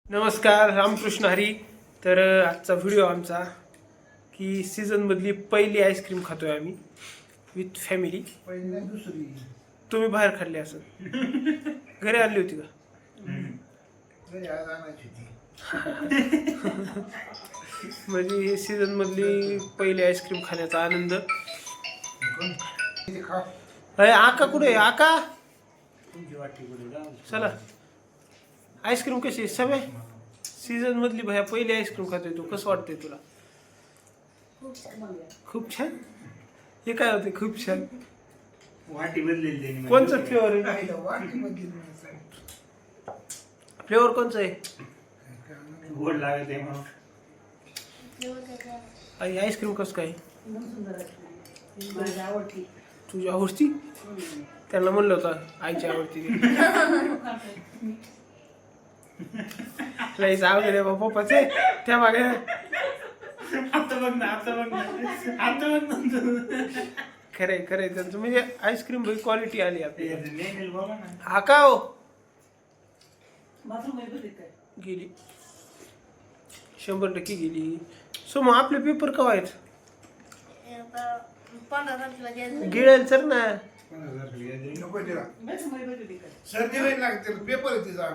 नमस्कार, रामकृष्ण हरी. तर आजचा व्हिडिओ आमचा की सीझनमधली पहिली आईस्क्रीम खातोय आम्ही विथ फॅमिली. पहिली दुसरी तुम्ही बाहेर खाल्ली असं घरी आणली होती का? घरी आज आणायची ती. म्हणजे ही सीझनमधली पहिली आईस्क्रीम खाण्याचा आनंद. ते खा. अरे आका कुठे आहे? आका तुमची वाटी कुठे जाऊ. चला. आईस्क्रीम कशी आहे? समय सीझनमधली भया पहिली आईस्क्रीम खातोय तू. कसं वाटतंय तुला? खूप छान. हे काय होते? खूप छान. वाटी बदलेली कोणचं फ्लेवर आहे? नाही, वाटी मध्ये नाही. फ्लेवर कोणचं आहे? गोड लागत आहे म्हणून. आई आईस्क्रीम कसं काय? माझी आवडती. तुझी आवडती? त्यांना म्हणलं होतं आईची आवडती. लईच आवडले रे पप्पाचे त्या मागे. आता बघ ना, आता बघ ना, आता बघ ना. खरंय खरंय त्यांचं म्हणजे आईस्क्रीम भाई क्वालिटी आली आपली. नेनेल बोला ना. हा का हो बाथरूम मध्ये बघितलं काय? गेली 100% गेली. सो मग आपले पेपर केव्हा आहेत? 15 तारखेला द्यायचं. गिळेल सर ना. नको तिला. बाथरूम मध्ये बघितलं काय? सर्दी नाही लागते पेपर आहे तिचा.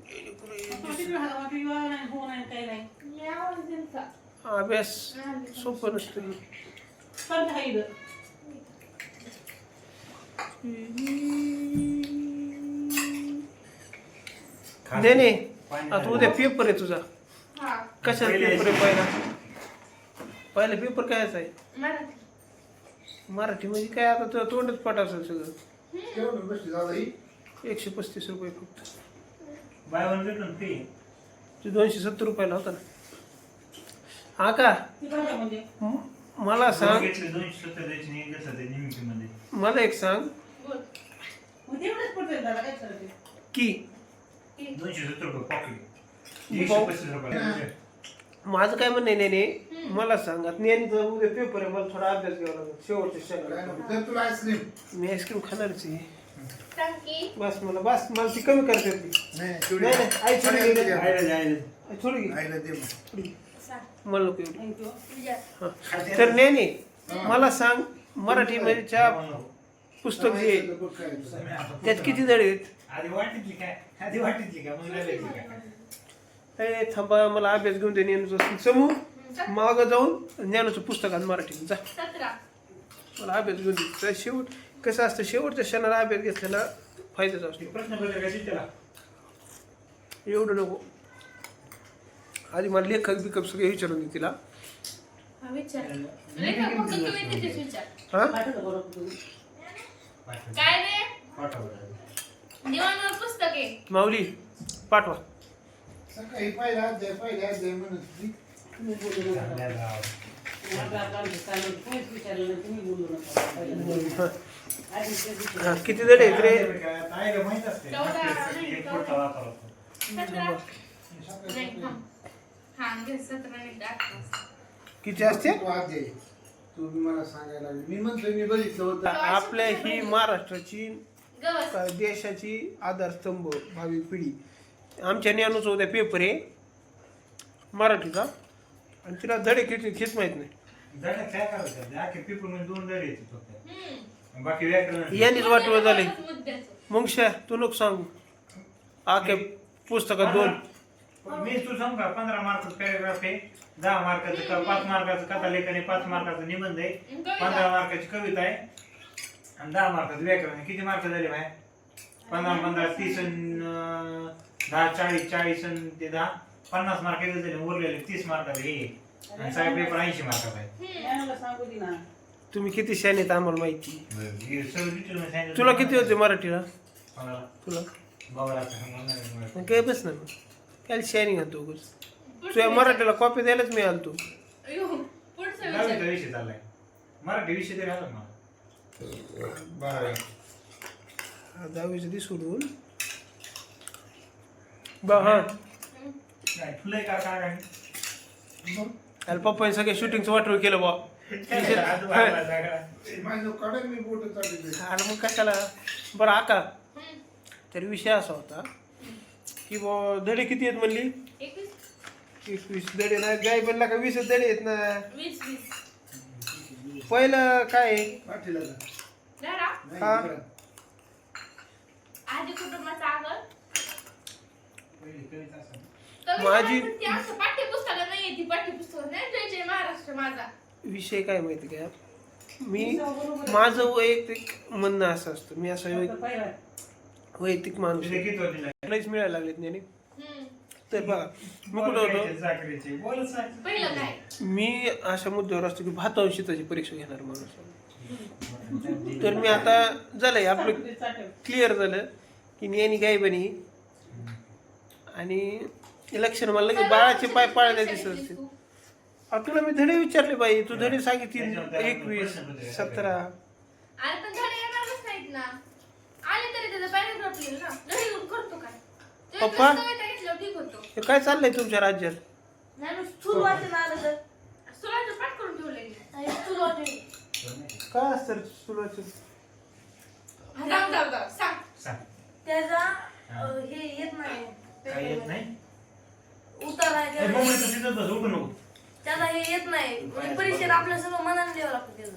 किती वेळ झाला? वाटली वा नाही, हो नाही, काही नाही. मी आवाज दिलता. अभ्यास सोपं नसतं. पण काही इथं. नाही नाही आता उद्या पेपर आहे तुझा. हा, कशाचा पेपर आहे पहिला? पहिला पेपर कायचा आहे? मराठी. मराठी म्हणजे काय आता तुझं तोंडच पाठ असेल सगळं. केवढं बसली दादा ही? 135 रुपये फक्त. Buy one get one free. तू 270 रुपयाला होता ना. हा का ती भाज्या म्हणजे मला सांग. घेतले 270 द्यायची नाही कसं ते निमितीमध्ये. मला एक सांग बोल. मग तेवढंच पडतंय दादा, काय करायचं? की 270 रुपये पॉकेट. भाऊ. 135 रुपये. माझं काय म्हणणं आहे नाही मला सांग आता ज्ञानीचा उद्या पेपर आहे. मला थोडा अभ्यास घ्यावा लागेल शेवटच्या काय क्षणाला. नको. दे तुला आईस्क्रीम. मी आईस्क्रीम खाणारच आहे. टाकी. बस मला ती कमी करते ती. नाही नाही, नाही, आई थोडी घे. थोडी आयला जायला. आई थोडी घे. आईला दे मग. थोडी घे. सांग. मला नको एवढी. थँक्यू. तुझ्या. हा. तर ज्ञानी मला सांग मराठीच्या पुस्तक जे आहे, बघ काय तुझं. त्यात किती धडे आहेत? आधी वाटीतली काय? आधी वाटीतली काय? मग लागायची काय? ए थांबा मला अभ्यास घेऊन दे. ज्ञानूचं समूह मागं जाऊन ज्ञानूचं पुस्तक आण मराठी जा. 17. मला अभ्यास घेऊन दे. तर शेवट कसं असतं शेवटच्या क्षणाला अभ्यास घेतलेला फायद्याचा असतो. प्रश्नपत्रिका किती त्याला? एवढं नको. आधी मला लेखक बिकप सगळे विचारून दे तिला. हा, विचार. रेखा, फक्त तुम्ही तिथेच विचार. हा पाठवतो बरोबर तुम्ही. काय रे? पाठव. दिवाणवर पुस्तक आहे. माऊली पाठवा. सकाळी पहिला दे म्हणत होती. तुम्ही बोलू नका. चांगल्या गाव. माझं आता आमचं चालू. तुम्हीच विचारलं ना, तुम्ही बोलू नका. पहिल्यांदा. आधी ते विचारलं. हा, किती धडे आहेत रे? आईला माहित असते. एक पुढचा वापरतो. 17. नाही, थांब. हा, घे 17 आणि 8 वाजता. किती असते? तू आज दे. तू मला सांगायला लागली. मी म्हणतोय मी बघितलं होतं. आपल्या ही महाराष्ट्राची गवस. देशाची आधारस्तंभ भावी पिढी. आमच्या ज्ञानूचा उद्या पेपर आहे मराठीचा आणि तिला धडे किती हेच माहित नाही. धड्यात काय करायचं? आखे पेपर मध्ये 2 धडे येतात फक्त. हम्म. बाकी व्याकरण. यांनीच वाटवं झाले. मुद्द्याचं. मग तू नको सांगू आखे पुस्तकात 2. मी तू सांग का 15 मार्काचं पॅराग्राफ आहे, 10 मार्काचं 5 मार्काचं कथा लेखन आहे, 5 मार्काचं निबंध आहे, 15 मार्काची कविता आहे आणि 10 मार्काचं व्याकरण आहे. किती मार्क झाले बाय? 15 15 30 10 40 40 ते 10 50 मार्क येते झाले. उरलेले 30 मार्काचे हे आणि सगळ्या पेपर 80 मार्काचा आहे. ज्ञानाला सांगू दे ना. तुम्ही किती शान आहेत आम्हाला माहिती. हे सगळं detail मध्ये सांगितलं. तुला किती होते मराठीला? कोणाला? तुला बाबाला सांग. मग काय बस ना मग काय शायनिंग होतो उगाच. तुझ्या मराठीला कॉपी द्यायलाच मी आलतो. अयो, पुढचा दहावीचा विचार. विषय चाललाय. मराठी विषय तरी आला मला. 12. 10वीचं ती सोडून हा नाही फुले का काय? अरे पप्पाने सगळे शूटिंगचं वाटव केलं बा. माझं कडक मी बोट चालली. आणि मग कशाला बरं आका. तर विषय असा होता की बुवा धडे किती आहेत म्हणली? 21 21 धडे ना, गाय बनला का 20 धडे आहेत ना. 20 पहिलं काय आहे? पाठीला जा. धडा नाही, हा. इकडं. आधी कुटुंबाचा आगर पहिली कविता असेल. माझी- ती असं पाठ्यपुस्तकाला नाही ती पाठ्यपुस्तक नाही जय जय महाराष्ट्र माझा विषय काय माहिती का, माझं वैयक्तिक म्हणणं असं असतं, मी असं वैयक्तिक माणूस तुझे किती होते ना? लईच मिळायला लागलेत ज्ञानी. हम्म. तर बघा मी कुठं होतो, बोलायचे, चाकरीचे. बोलच नाही. पहिलं काय मी अशा मुद्द्यावर असतो की भातावर शेताची परीक्षा घेणार माणूस. तर मी आता झालंय आपलं क्लिअर झालं की नेहमी गाय बनी आणि लक्षण मला लगेच बाळाचे पाय पाळले दिसत असते. तुला मी धडे विचारले बाई, तू धडे सांगितले 21 17. अरे पण धडे येणारच नाहीत ना, आले तरी त्याचं पॅरेग्राफ लिहिलं ना, धडे येऊन करतो काय ते पप्पा? कविता घेतल्यावर ठीक होतो. हे काय चाललंय तुमच्या राज्यात? नाही मग स्थूल वाचन आलं तर सुराचं पाठ करून ठेवलंय मी. स्थूल वाचन काय असतं सुरुवात? सांग सांग. त्याचा हे येत नाही काय येत नाही? उतार आहे हे त्याचा. बोलायचं तिथंच बस, उठू नको. त्याचा हे येत नाही म्हणजे परीक्षेत आपल्या सगळं मनाने लिहावं लागतं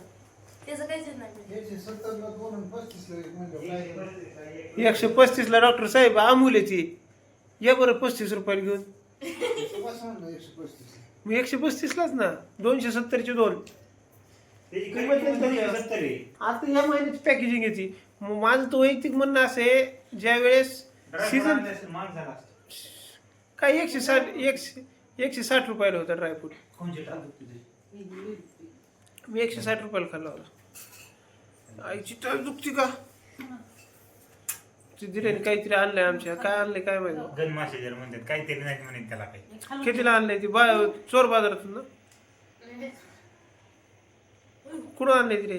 त्याचं काहीच येत नाही. याचे 70 ला 2 आणि 35 ला 1 म्हणजे काय 135 ला डॉक्टर साहेब अमूल्याची या बरं 35 रुपयाला घेऊन. कसं म्हणलं 135 मी 135 लाच ना, 270 चे 2. त्याची किंमत नाही, 270 आहे. आता या महिन्याची पॅकेजिंग येते. मग माझं तो वैयक्तिक म्हणणं असं आहे, ज्या वेळेस सीझन ड्रायफ्रूट माणसाला असतं. काय 160 रुपयाला होता ड्रायफ्रूट. कोणचे टाकतात तुझे? मी 160 रुपयाला खाल्ला होता. आईची टाळ दुखती का? दिले काहीतरी आणलंय आमच्या, काय आणलंय काय माहिती. गन मासे जर म्हणतात काहीतरी नाही म्हणत त्याला काही. कितीला आणलंय ती चोर बाजारातून ना? कुठं आणलंय ती रे?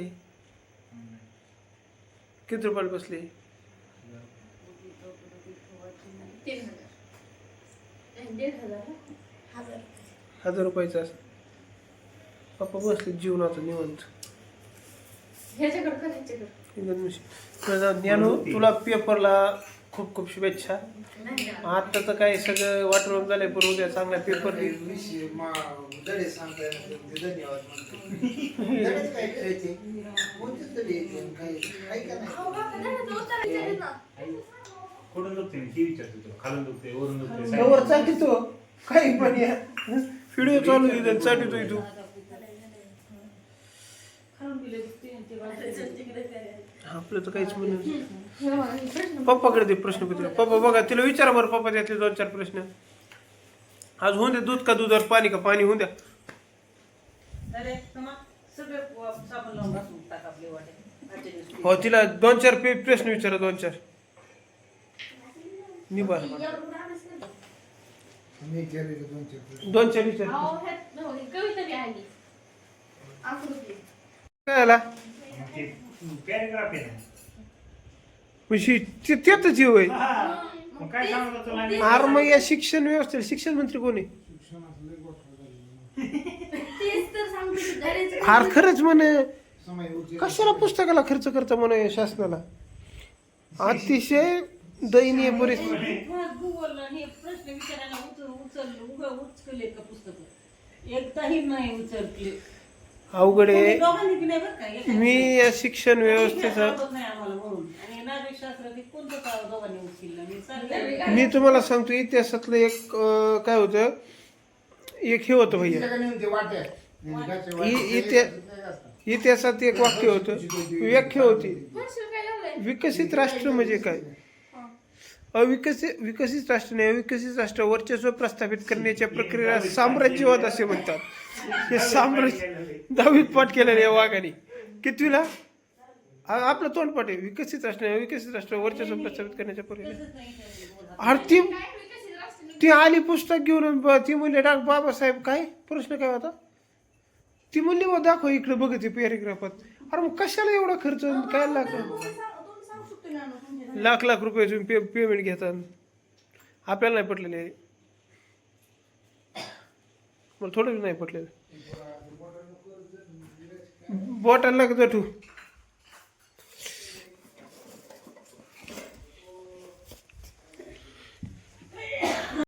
किती रुपयाला बसले? 1000 रुपयाचं असं. पप्पा बसले जीवनाचं निवंत. ह्याच्याकडे कर, ह्याच्याकडे. एकदम मिशी. ज्ञानू तुला पेपरला खूप खूप शुभेच्छा. आत्ताचं काय सगळं वाटवून झालंय, पण उद्या चांगला पेपर दे. विषय धडे सांगता येणार नाही, ते धन्यवाद म्हणतो. धडेच काय करायचे? कोणतेच धडे येते काही काय का नाही? अहो, बाबा, धड्याचं उत्तर विचारलं ना. कुठून दुखते मी ती विचारतो तुला. खालून दुखते, वरून दुखते, कवर चाटी तो काही पण या व्हिडिओ चालू आहे चाटीतोय तू. आपलं तर काहीच म्हणून पप्पाकडे दे प्रश्नपत्र. पप्पा बघा तिला विचारा बरं, पप्पा त्यातले 2-4 प्रश्न. आज होऊन द्या, दूध का दुधावर पाणी का पाणी होऊन द्या. हो तिला 2-4 प्रश्न विचारा, 2-4 निभा मी केलेले 2-4 2-4 विचार. अहो, ह्यात हो, ही कविता बी आली. आकृती. काय आला पॅराग्राफ आहे ना. म्हणजे त्यातच हे होय. हा. मग काय सांगतो तुला मी? अरे मग या शिक्षण व्यवस्थेत शिक्षण मंत्री कोण आहे? शिक्षणाचं लय गोठवा झालेलं. तेच तर सांगते की धड्याचे अरे खरंच म्हणे, समय ऊर्जेत कशाला पुस्तकाला खर्च करता म्हणे शासनाला. अतिशय दयनीय परिस्थिती. गुगलला हे प्रश्न विचारायला उचलले का पुस्तक एकदाही नाही उचलले. अवघड आहे. दोघांनी बी नाही बरं का एका- मी या शिक्षण व्यवस्थेचं आवडत नाही आम्हाला म्हणून. आणि नागरिकशास्त्रात हे कोणतं दोघांनी उचललं मी सांगितलं. मी तुम्हाला सांगतो, इतिहासातलं एक काय होतं, एक हे होतं भैया. सगळ्यांनी म्हणते वाट्या. निघाच्या वाट्या. इतिहासात एक वाक्य होतं, व्याख्या होती. म्हणशील काय एवढं? विकसित राष्ट्र म्हणजे काय? विकसित राष्ट्र नाही, अविकसित राष्ट्र वर्चस्व प्रस्थापित करण्याच्या प्रक्रियेला साम्राज्यवाद असे म्हणतात. हे साम्राज्य 10वीत पाठ केलेलं या वाघाने. कितवीला? आपलं तोंडपाठ आहे. विकसित राष्ट्र नाही, अविकसित राष्ट्र वर्चस्व प्रस्थापित करण्याच्या प्रक्रियेला. अरे काय विकसित राष्ट्र ती आली पुस्तक घेऊन, ती म्हणली बाबासाहेब काय प्रश्न काय होता? ती म्हणली मग दाखव इकडे बघते पॅरेग्राफात. अरे मग कशाला एवढा खर्च काय लाख रुपये तुम्ही पेमेंट घेतात. आपल्याला नाही पटलेले, मला थोडं नाही पटलेलं. बोटाला जठू